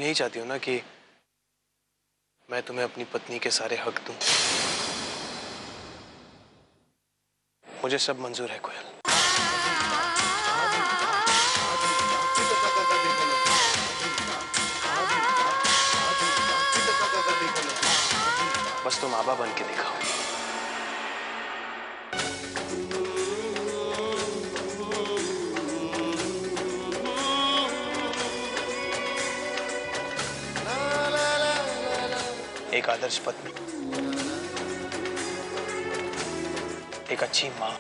यही चाहती हो ना कि मैं तुम्हें अपनी पत्नी के सारे हक दूं। मुझे सब मंजूर है कोयल। बस तुम आबा बन के दिखाओ। एक आदर्श पत्नी, एक अच्छी मां,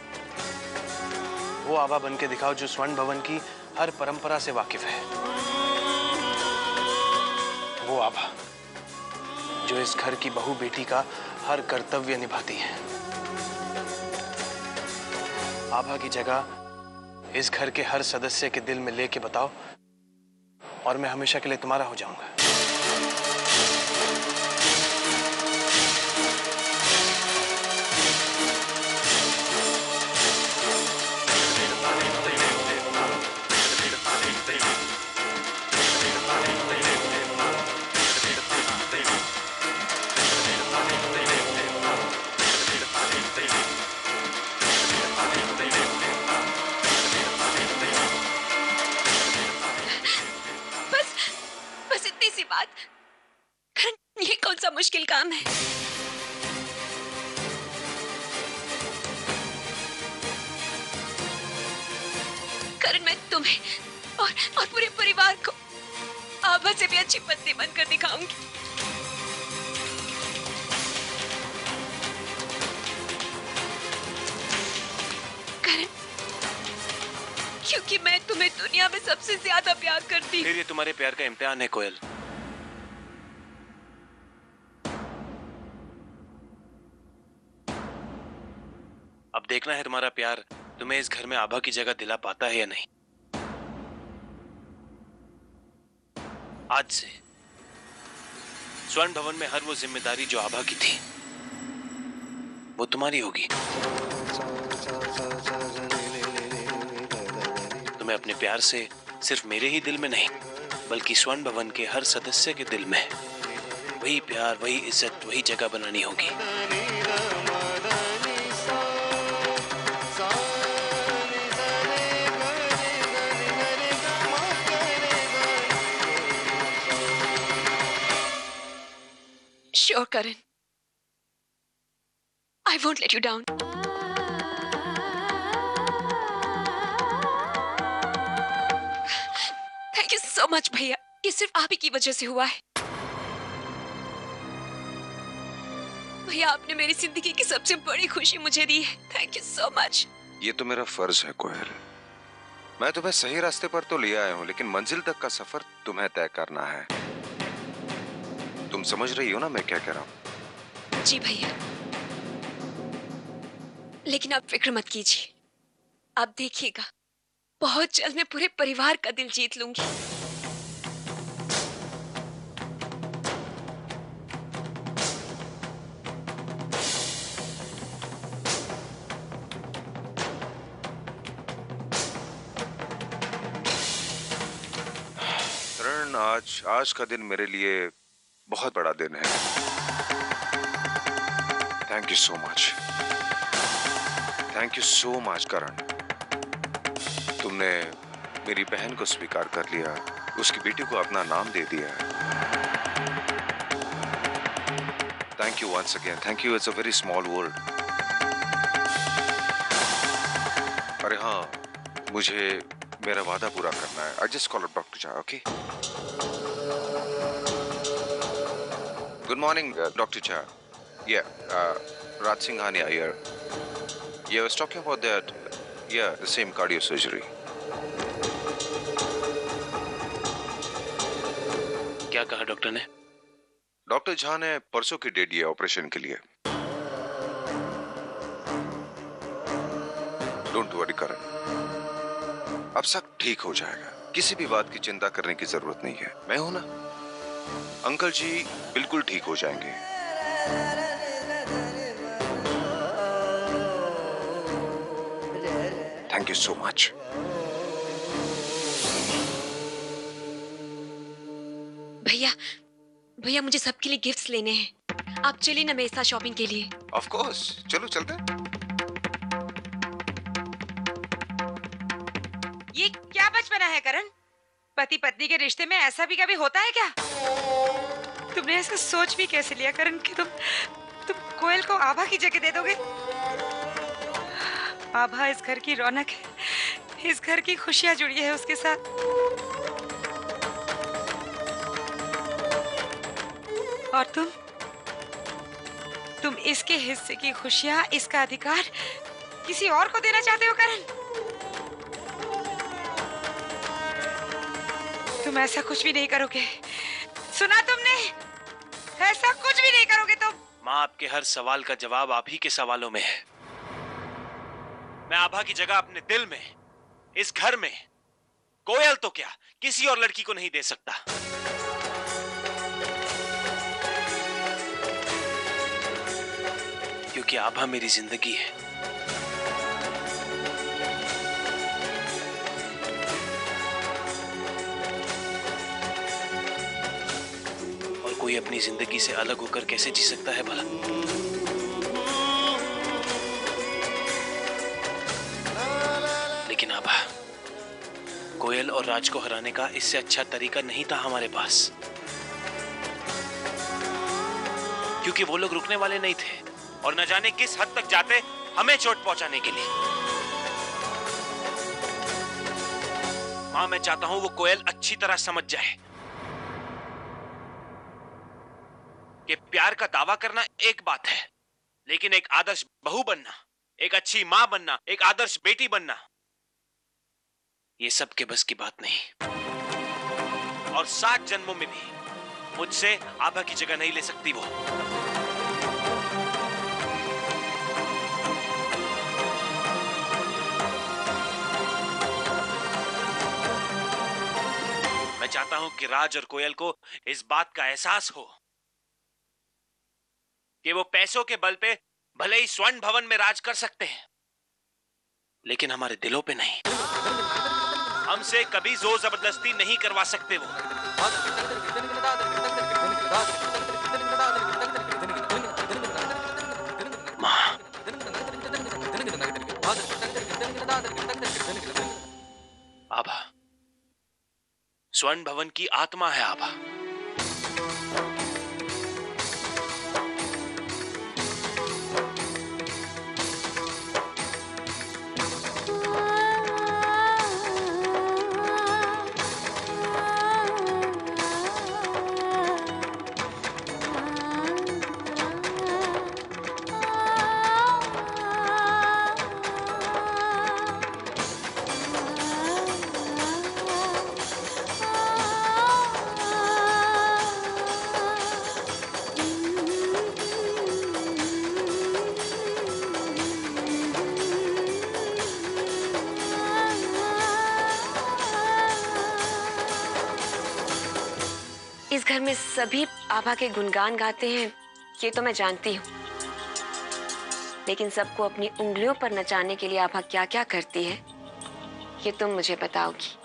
वो आबा बन के दिखाओ जो स्वर्ण भवन की हर परंपरा से वाकिफ है। वो आबा जो इस घर की बहू बेटी का हर कर्तव्य निभाती है। आभा की जगह इस घर के हर सदस्य के दिल में लेके बताओ और मैं हमेशा के लिए तुम्हारा हो जाऊंगा। ये कौन सा मुश्किल काम है? करण, मैं तुम्हें और पूरे परिवार को आभा से भी अच्छी पत्नी बनकर दिखाऊंगी। करण, क्योंकि मैं तुम्हें दुनिया में सबसे ज्यादा प्यार करती हूँ। फिर ये तुम्हारे प्यार का इम्तिहान है कोयल। अब देखना है तुम्हारा प्यार तुम्हें इस घर में आभा की जगह दिला पाता है या नहीं। आज से स्वर्ण भवन में हर वो जिम्मेदारी जो आभा की थी वो तुम्हारी होगी। तुम्हें अपने प्यार से सिर्फ मेरे ही दिल में नहीं बल्कि स्वर्ण भवन के हर सदस्य के दिल में वही प्यार, वही इज्जत, वही जगह बनानी होगी। Sure, Karan. I won't let you down. Thank you so much, भैया। ये सिर्फ आप ही की वजह से हुआ है। भैया, आपने मेरी जिंदगी की सबसे बड़ी खुशी मुझे दी है। Thank you so much. ये तो मेरा फर्ज है कोयल। मैं तुम्हें सही रास्ते पर तो ले आया हूँ, लेकिन मंजिल तक का सफर तुम्हें तय करना है। तुम समझ रही हो ना मैं क्या कह रहा हूँ? जी भैया, लेकिन आप फिक्र मत कीजिए। आप देखिएगा, बहुत जल्द मैं पूरे परिवार का दिल जीत लूंगी। करण, आज का दिन मेरे लिए बहुत बड़ा दिन है। Thank you so much. Thank you so much Karan. तुमने मेरी बहन को स्वीकार कर लिया, उसकी बेटी को अपना नाम दे दिया। Thank you once again. Thank you. It's a very small world. अरे हाँ, मुझे मेरा वादा पूरा करना है। I just call doctor Jha. Okay, good morning doctor Jha. Raj Singhania here. Yeah, I was talking about that. Yeah, the same cardio surgery. क्या कहा डॉक्टर ने? डॉक्टर झा ने परसों की डेट दी है ऑपरेशन के लिए। डोंट वरी करण, अब सब ठीक हो जाएगा। किसी भी बात की चिंता करने की जरूरत नहीं है। मैं हूं ना। अंकल जी बिल्कुल ठीक हो जाएंगे। Thank you so much. भैया, भैया मुझे सबके लिए गिफ्ट्स लेने हैं, आप चलिए ना मेरे साथ शॉपिंग के लिए। ऑफ कोर्स, चलो चलते हैं। ये क्या बचपना है करण? पति पत्नी के रिश्ते में ऐसा भी कभी होता है क्या? तुमने ऐसा सोच भी कैसे लिया करण कि तुम कोयल को आभा की जगह दे दोगे? आभा इस घर की रौनक है, इस घर की खुशियां जुड़ी है उसके साथ। और तुम इसके हिस्से की खुशियां, इसका अधिकार किसी और को देना चाहते हो करण? तुम ऐसा कुछ भी नहीं करोगे, सुना तुमने? ऐसा कुछ भी नहीं करोगे तुम। माँ, आपके हर सवाल का जवाब आप ही के सवालों में है। मैं आभा की जगह अपने दिल में, इस घर में, कोयल तो क्या किसी और लड़की को नहीं दे सकता। क्योंकि आभा मेरी जिंदगी है। और कोई अपनी जिंदगी से अलग होकर कैसे जी सकता है भला? लेकिन आभा, कोयल और राज को हराने का इससे अच्छा तरीका नहीं था हमारे पास, क्योंकि वो लोग रुकने वाले नहीं थे और न जाने किस हद तक जाते हमें चोट पहुंचाने के लिए। मां, मैं चाहता हूं वो कोयल अच्छी तरह समझ जाए कि प्यार का दावा करना एक बात है, लेकिन एक आदर्श बहू बनना, एक अच्छी मां बनना, एक आदर्श बेटी बनना, ये सब के बस की बात नहीं। और 7 जन्मों में भी मुझसे आभा की जगह नहीं ले सकती वो। मैं चाहता हूं कि राज और कोयल को इस बात का एहसास हो कि वो पैसों के बल पे भले ही स्वर्ण भवन में राज कर सकते हैं, लेकिन हमारे दिलों पे नहीं। हमसे कभी जोर जबरदस्ती नहीं करवा सकते वो। मां, आभा स्वर्ण भवन की आत्मा है। आभा इस घर में सभी आभा के गुणगान गाते हैं, ये तो मैं जानती हूँ, लेकिन सबको अपनी उंगलियों पर नचाने के लिए आभा क्या क्या करती है, ये तुम मुझे बताओगी।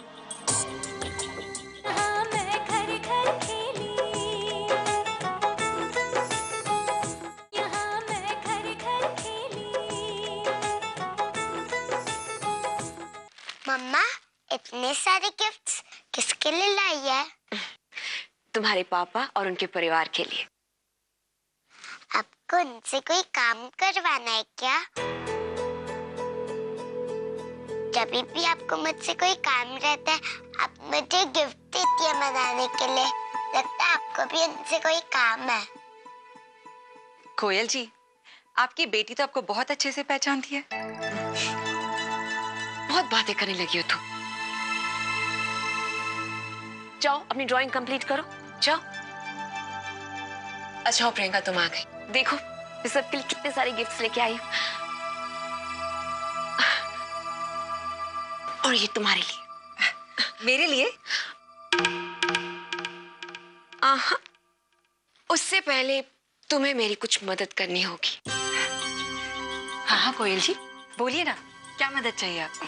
मम्मा, इतने सारे गिफ्ट्स किसके लिए लाई है? तुम्हारे पापा और उनके परिवार के लिए। आपको उनसे कोई काम करवाना है क्या? जब भी आपको मुझसे कोई काम रहता है, आप मुझे गिफ्ट देती है मनाने के लिए। लगता है आपको भी उनसे कोई काम है। कोयल जी, आपकी बेटी तो आपको बहुत अच्छे से पहचानती है। बहुत बातें करने लगी हो तुम। जाओ अपनी ड्राइंग कंप्लीट करो, जाओ। अच्छा प्रियंका, तुम आ गई। देखो इस सबके लिए कितने सारे गिफ्ट्स लेके आई हूँ। और ये तुम्हारे लिए। मेरे लिए? आहा, उससे पहले तुम्हें मेरी कुछ मदद करनी होगी। हाँ हाँ कोयल जी, बोलिए ना, क्या मदद चाहिए आपको?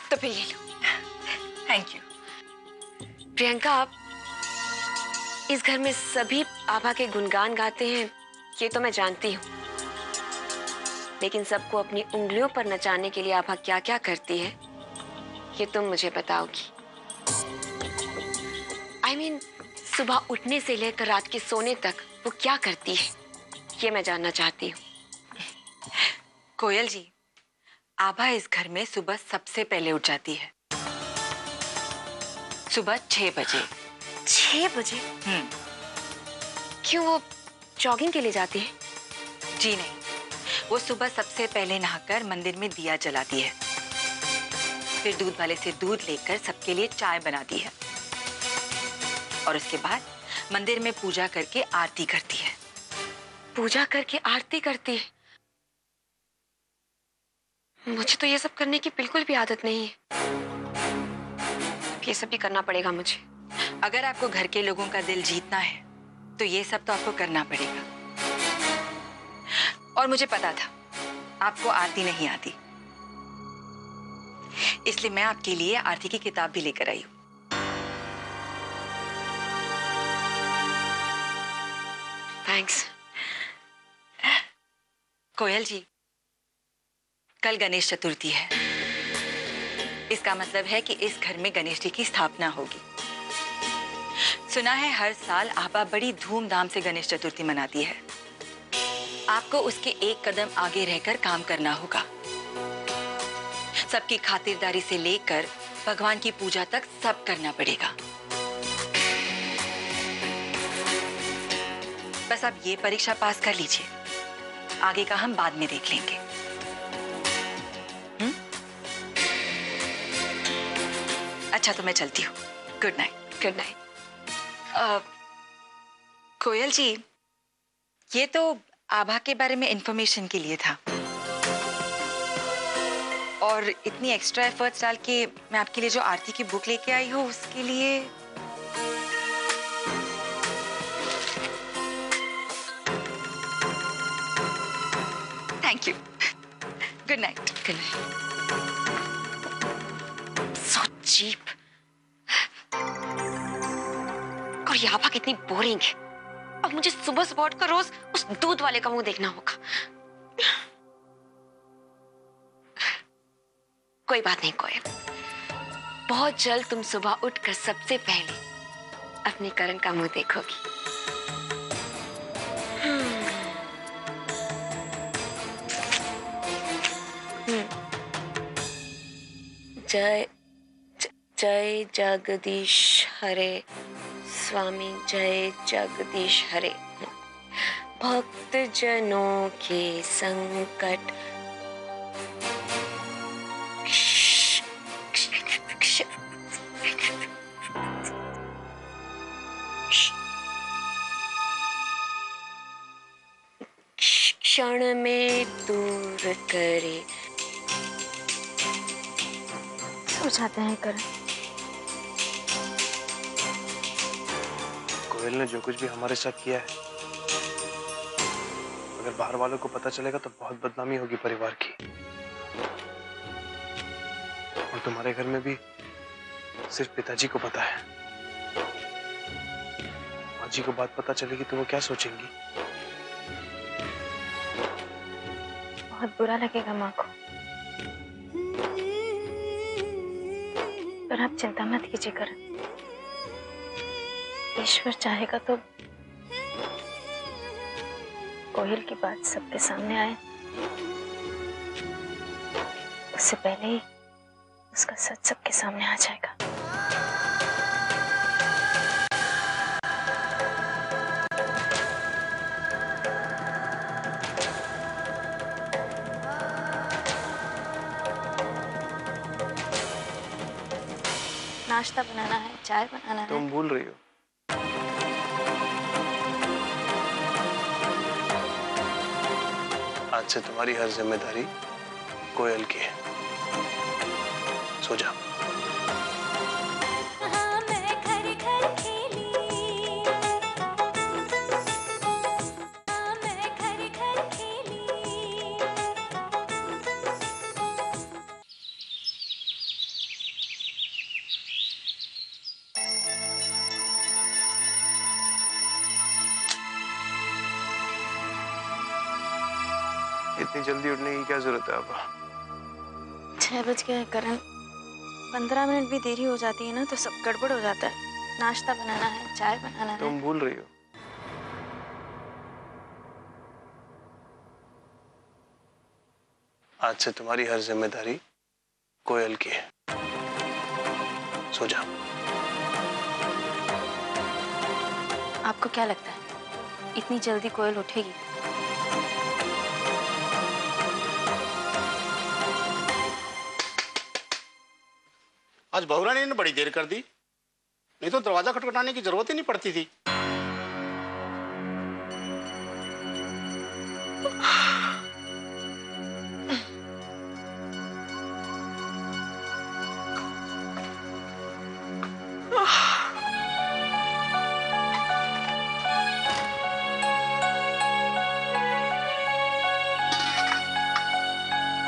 तो फिर ये लो। Thank you. प्रियंका, इस घर में सभी आभा के गुणगान गाते हैं, ये तो मैं जानती हूँ। लेकिन सबको अपनी उंगलियों पर नचाने के लिए आभा क्या क्या करती है, ये तुम मुझे बताओगी। I mean, सुबह उठने से लेकर रात के सोने तक वो क्या करती है, ये मैं जानना चाहती हूँ। कोयल जी, आभा इस घर में सुबह सबसे पहले उठ जाती है। सुबह 6 बजे। 6 बजे? क्यों, वो जॉगिंग के लिए जाती है? जी नहीं, वो सुबह सबसे पहले नहाकर मंदिर में दिया जलाती है, फिर दूध वाले से दूध लेकर सबके लिए चाय बनाती है और उसके बाद मंदिर में पूजा करके आरती करती है। पूजा करके आरती करती है? मुझे तो ये सब करने की बिल्कुल भी आदत नहीं है। ये सब भी करना पड़ेगा मुझे। अगर आपको घर के लोगों का दिल जीतना है तो ये सब तो आपको करना पड़ेगा। और मुझे पता था आपको आरती नहीं आती, इसलिए मैं आपके लिए आरती की किताब भी लेकर आई हूं। थैंक्स। कोयल जी, कल गणेश चतुर्थी है। इसका मतलब है कि इस घर में गणेश जी की स्थापना होगी। सुना है हर साल आभा बड़ी धूमधाम से गणेश चतुर्थी मनाती है। आपको उसके एक कदम आगे रहकर काम करना होगा। सबकी खातिरदारी से लेकर भगवान की पूजा तक सब करना पड़ेगा। बस आप ये परीक्षा पास कर लीजिए, आगे का हम बाद में देख लेंगे। अच्छा, तो मैं चलती हूँ। Good night. Good night. Koyal ji, ये तो आभा के बारे में इंफॉर्मेशन के लिए था, और इतनी एक्स्ट्रा एफर्ट्स डाल के मैं आपके लिए जो आरती की बुक लेके आई हूँ उसके लिए thank you. Good night. Good night. So cheap. और ये आभा कितनी बोरिंग है। अब मुझे सुबह सुबह उठकर रोज उस दूध वाले का मुंह देखना होगा। कोई बात नहीं कोयल, बहुत जल्द तुम सुबह उठकर सबसे पहले अपने करण का मुंह देखोगी। जय जय जगदीश हरे स्वामी, जय जगदीश हरे। भक्त जनों के संकट क्षण में दूर करे। समझाते हैं करण। कोयल ने जो कुछ भी हमारे साथ किया है, अगर बाहर वालों को पता चलेगा तो बहुत बदनामी होगी परिवार की। और तुम्हारे घर में भी सिर्फ पिताजी को पता है। माँ जी को बात पता चलेगी तो वो क्या सोचेंगी? बहुत बुरा लगेगा माँ को। पर आप चिंता मत कीजिए करण, ईश्वर चाहेगा तो कोयल की बात सबके सामने आए, उससे पहले ही उसका सच सबके सामने आ जाएगा। नाश्ता बनाना है, चाय बनाना है। तुम भूल रही हो, आज से तुम्हारी हर जिम्मेदारी कोयल की है। सो जाओ। इतनी जल्दी उठने की क्या जरूरत है आभा? 6 बज गए करण। 15 मिनट भी देरी हो जाती है ना तो सब गड़बड़ हो जाता है। नाश्ता बनाना है, चाय बनाना है। तुम भूल रही हो, आज से तुम्हारी हर जिम्मेदारी कोयल की है। सो जाओ। आपको क्या लगता है इतनी जल्दी कोयल उठेगी? आज बहुरानी ने बड़ी देर कर दी, नहीं तो दरवाजा खटखटाने की जरूरत ही नहीं पड़ती थी।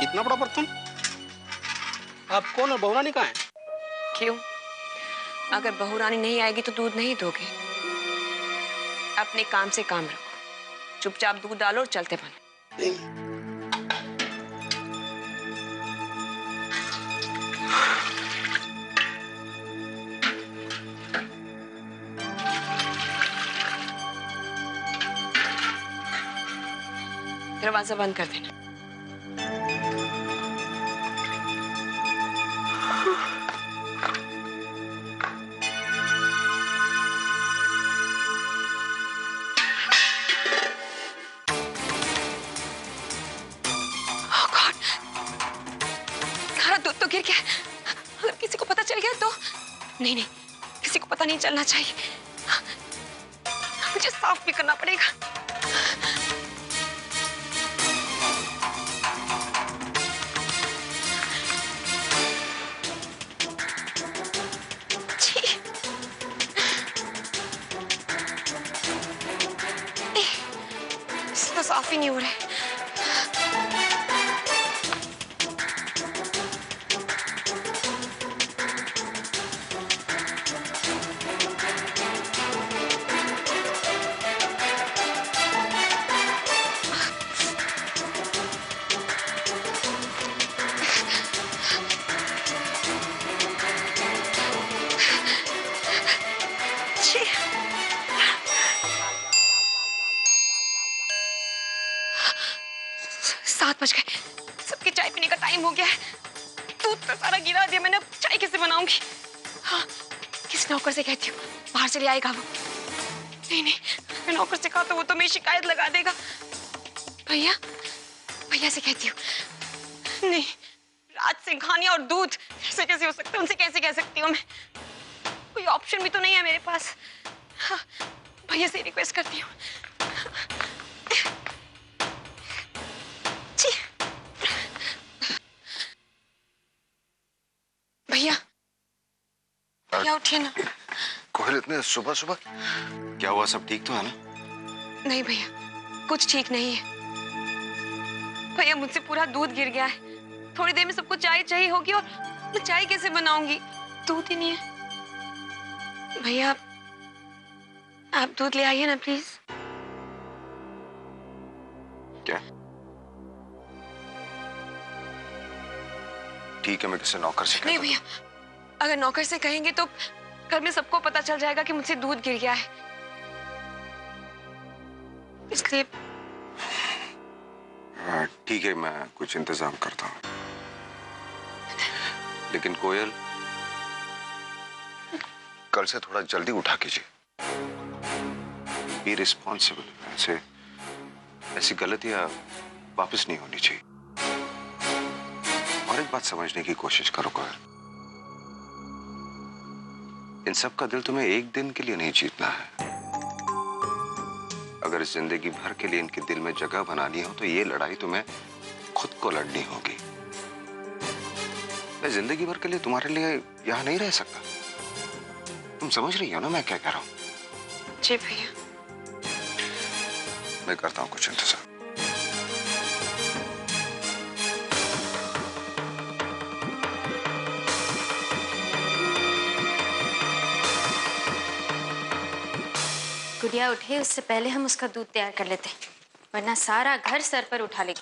इतना बड़ा बर्तन? आप कौन है? बहुरानी कहाँ है? क्यों? अगर बहू रानी नहीं आएगी तो दूध नहीं दोगे? अपने काम से काम रखो, चुपचाप दूध डालो और चलते बनो। दरवाजा बंद कर देना। दूध तो गिर गया। अगर किसी को पता चल गया तो? नहीं नहीं, किसी को पता नहीं चलना चाहिए। मुझे साफ भी करना पड़ेगा। छी। इसका साफ ही नहीं हो रहा है। छी। 7 बज गए, सबके चाय पीने का टाइम हो गया है। दूध तो सारा गिरा दिया मैंने, अब चाय कैसे बनाऊंगी? हाँ, किस नौकर से कहती हूँ, बाहर से ले आएगा वो। नहीं नहीं, मैं नौकर से कहा तो वो तो मेरी शिकायत लगा देगा। भैया, भैया से कहती हूँ। नहीं, राज सिंघानिया और दूध ऐसे कैसे हो सकता है? उनसे कैसे कह सकती हूँ मैं? कोई ऑप्शन भी तो नहीं है मेरे पास। हाँ, भैया से रिक्वेस्ट करती हूँ। भैया, भैया उठिए ना। कोयल, इतने सुबह सुबह क्या हुआ? सब ठीक तो है ना? नहीं भैया, कुछ ठीक नहीं है। भैया, मुझसे पूरा दूध गिर गया है। थोड़ी देर में सबको चाय चाहिए होगी और मैं चाय कैसे बनाऊंगी? दूध ही नहीं है। भैया, आप दूध ले आइए ना प्लीज। क्या? ठीक है, मैं किसी नौकर से नहीं कहता भैया, अगर नौकर से कहेंगे तो घर में सबको पता चल जाएगा कि मुझसे दूध गिर गया है, इसलिए। ठीक है, मैं कुछ इंतजाम करता हूँ। लेकिन कोयल, कल से थोड़ा जल्दी उठा कीजिए। Be responsible. ऐसी गलतियां वापस नहीं होनी चाहिए। और एक बात समझने की कोशिश करो कोयल, इन सब का दिल तुम्हें एक दिन के लिए नहीं जीतना है। अगर जिंदगी भर के लिए इनके दिल में जगह बनानी हो तो ये लड़ाई तुम्हें खुद को लड़नी होगी। मैं जिंदगी भर के लिए तुम्हारे लिए यहां नहीं रह सकता। तुम समझ रही हो ना मैं क्या कह रहा हूं? जी भैया। मैं करता हूं कुछ इंतजाम। गुड़िया उठे उससे पहले हम उसका दूध तैयार कर लेते हैं, वरना सारा घर सर पर उठा लेगी।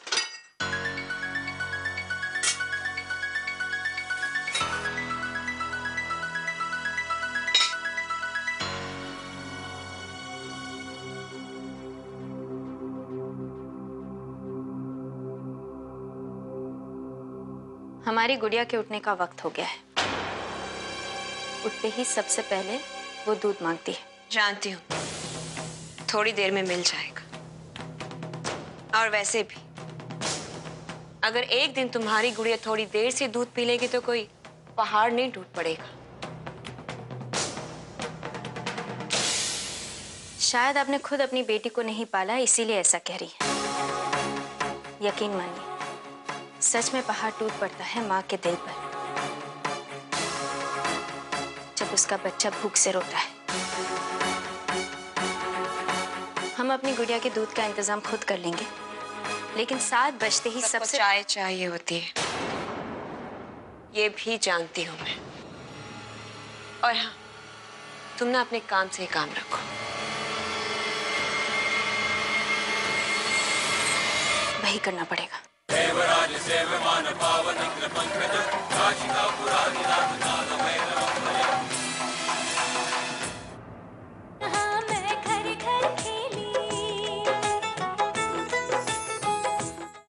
हमारी गुड़िया के उठने का वक्त हो गया है। उठते ही सबसे पहले वो दूध मांगती है। जानती हूँ, थोड़ी देर में मिल जाएगा। और वैसे भी अगर एक दिन तुम्हारी गुड़िया थोड़ी देर से दूध पी लेगी तो कोई पहाड़ नहीं टूट पड़ेगा। शायद आपने खुद अपनी बेटी को नहीं पाला, इसीलिए ऐसा कह रही है। यकीन मानिए, सच में पहाड़ टूट पड़ता है माँ के दिल पर, जब उसका बच्चा भूख से रोता है। हम अपनी गुड़िया के दूध का इंतजाम खुद कर लेंगे, लेकिन 7 बजते ही सबसे चाय चाहिए होती है, ये भी जानती हूँ मैं। और हाँ, तुम ना अपने काम से ही काम रखो। वही करना पड़ेगा। देवराज सेवमान पावन पंकज